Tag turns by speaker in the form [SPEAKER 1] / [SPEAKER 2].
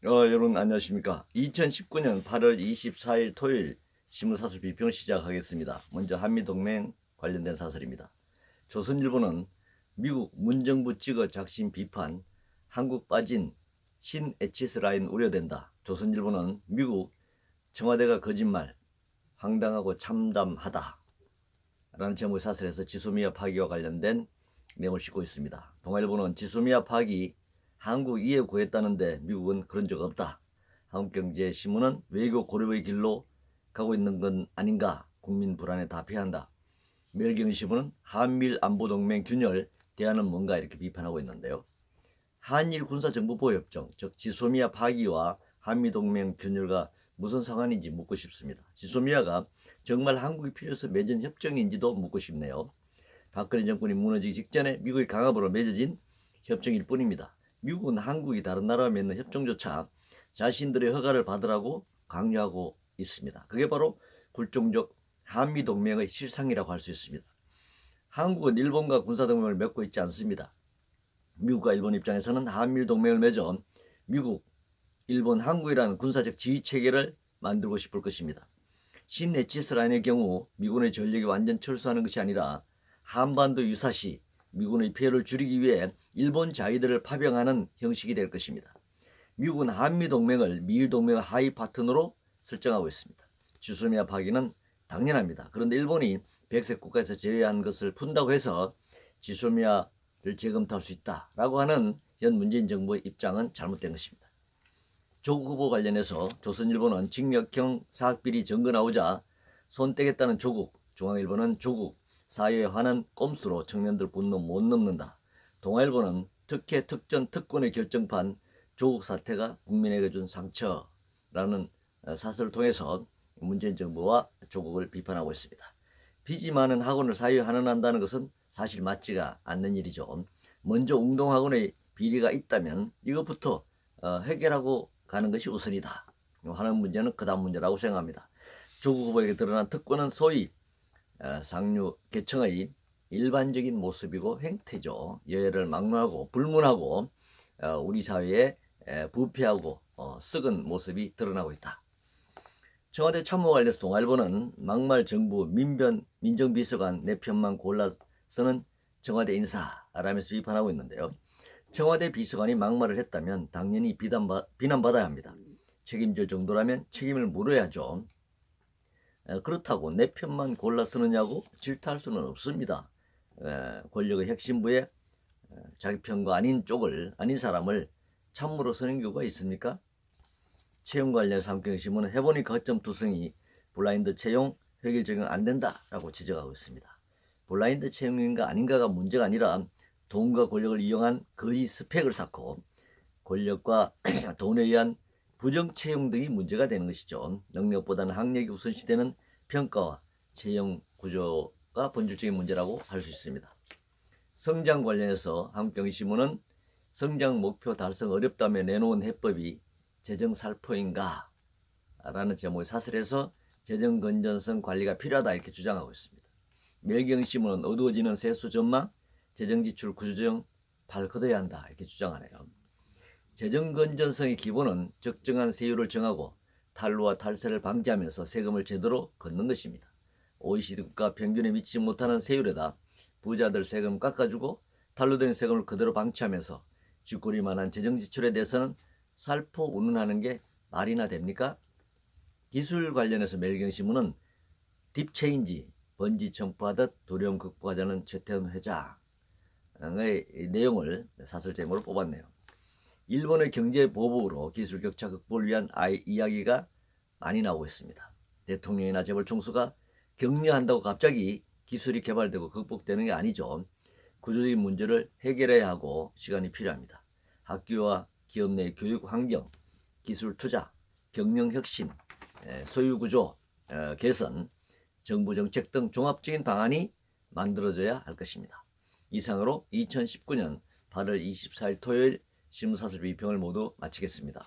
[SPEAKER 1] 여러분 안녕하십니까. 2019년 8월 24일 토요일 신문사설 비평 시작하겠습니다. 먼저 한미동맹 관련된 사설입니다. 조선일보는 미국 문정부 찍어 작심 비판, 한국 빠진 신에치스 라인 우려된다. 조선일보는 미국 청와대가 거짓말, 황당하고 참담하다 라는 제목의 사설에서 지소미아 파기와 관련된 내용을 싣고 있습니다. 동아일보는 지소미아 파기 한국 이해 구했다는데 미국은 그런 적 없다. 한국경제신문은 외교 고립의 길로 가고 있는 건 아닌가. 국민 불안에 다피한다. 매일경제신문은 한미일 안보동맹 균열 대안은 뭔가 이렇게 비판하고 있는데요. 한일 군사정보보호협정, 즉 지소미아 파기와 한미동맹 균열과 무슨 상관인지 묻고 싶습니다. 지소미아가 정말 한국이 필요해서 맺은 협정인지도 묻고 싶네요. 박근혜 정권이 무너지기 직전에 미국의 강압으로 맺어진 협정일 뿐입니다. 미국은 한국이 다른 나라와 맺는 협정조차 자신들의 허가를 받으라고 강요하고 있습니다. 그게 바로 굴종적 한미동맹의 실상이라고 할 수 있습니다. 한국은 일본과 군사동맹을 맺고 있지 않습니다. 미국과 일본 입장에서는 한미동맹을 맺어 미국, 일본, 한국이라는 군사적 지휘체계를 만들고 싶을 것입니다. 신에치스 라인의 경우 미군의 전력이 완전 철수하는 것이 아니라 한반도 유사시 미군의 피해를 줄이기 위해 일본 자위들을 파병하는 형식이 될 것입니다. 미국은 한미동맹을 미일동맹의 하위 파트너로 설정하고 있습니다. 지소미아 파기는 당연합니다. 그런데 일본이 백색 국가에서 제외한 것을 푼다고 해서 지소미아를 재검토할 수 있다라고 하는 현 문재인 정부의 입장은 잘못된 것입니다. 조국 후보 관련해서 조선일보는 징역형 사학비리 증거 나오자 손 떼겠다는 조국, 중앙일보는 조국, 사회에 화난 꼼수로 청년들 분노 못 넘는다. 동아일보는 특혜 특전 특권의 결정판 조국 사태가 국민에게 준 상처라는 사설을 통해서 문재인 정부와 조국을 비판하고 있습니다. 빚이 많은 학원을 사회에 환원한다는 것은 사실 맞지가 않는 일이죠. 먼저 웅동학원의 비리가 있다면 이것부터 해결하고 가는 것이 우선이다. 하는 문제는 그 다음 문제라고 생각합니다. 조국 후보에게 드러난 특권은 소위 상류 계층의 일반적인 모습이고 행태죠. 여야를 막론하고 불문하고 우리 사회에 부패하고 썩은 모습이 드러나고 있다. 청와대 참모 관련해서 동아일보는 막말 정부 민변 민정비서관 내 편만 골라서는 청와대 인사라면서 비판하고 있는데요. 청와대 비서관이 막말을 했다면 당연히 비난받아야 합니다. 책임질 정도라면 책임을 물어야죠. 그렇다고 내 편만 골라 쓰느냐고 질타할 수는 없습니다. 권력의 핵심부에 자기 편과 아닌 사람을 참모로 쓰는 경우가 있습니까? 채용 관련해서 한국경제신문은 해보니까 허점 투성이 블라인드 채용 획일 적용 안 된다라고 지적하고 있습니다. 블라인드 채용인가 아닌가가 문제가 아니라 돈과 권력을 이용한 거짓 스펙을 쌓고 권력과 돈에 의한 부정 채용 등이 문제가 되는 것이죠. 능력보다는 학력이 우선시되는 평가와 채용 구조가 본질적인 문제라고 할 수 있습니다. 성장 관련해서 한국경제신문은 성장 목표 달성 어렵다며 내놓은 해법이 재정 살포인가? 라는 제목의 사설에서 재정 건전성 관리가 필요하다 이렇게 주장하고 있습니다. 매일경제신문은 어두워지는 세수 전망, 재정지출 구조조정 발걷어야 한다 이렇게 주장하네요. 재정 건전성의 기본은 적정한 세율을 정하고 탈루와 탈세를 방지하면서 세금을 제대로 걷는 것입니다. OECD 국가 평균에 미치지 못하는 세율에다 부자들 세금 깎아주고 탈루된 세금을 그대로 방치하면서 쥐꼬리만한 재정 지출에 대해서는 살포 운운하는 게 말이나 됩니까? 기술 관련해서 매일경제신문은 딥체인지, 번지 점프하듯 두려움 극복하자는 최태원 회장의 내용을 사설 제목으로 뽑았네요. 일본의 경제 보복으로 기술 격차 극복을 위한 이야기가 많이 나오고 있습니다. 대통령이나 재벌 총수가 격려한다고 갑자기 기술이 개발되고 극복되는 게 아니죠. 구조적인 문제를 해결해야 하고 시간이 필요합니다. 학교와 기업 내 교육 환경, 기술 투자, 경영 혁신, 소유 구조 개선, 정부 정책 등 종합적인 방안이 만들어져야 할 것입니다. 이상으로 2019년 8월 24일 토요일 신문사설 비평을 모두 마치겠습니다.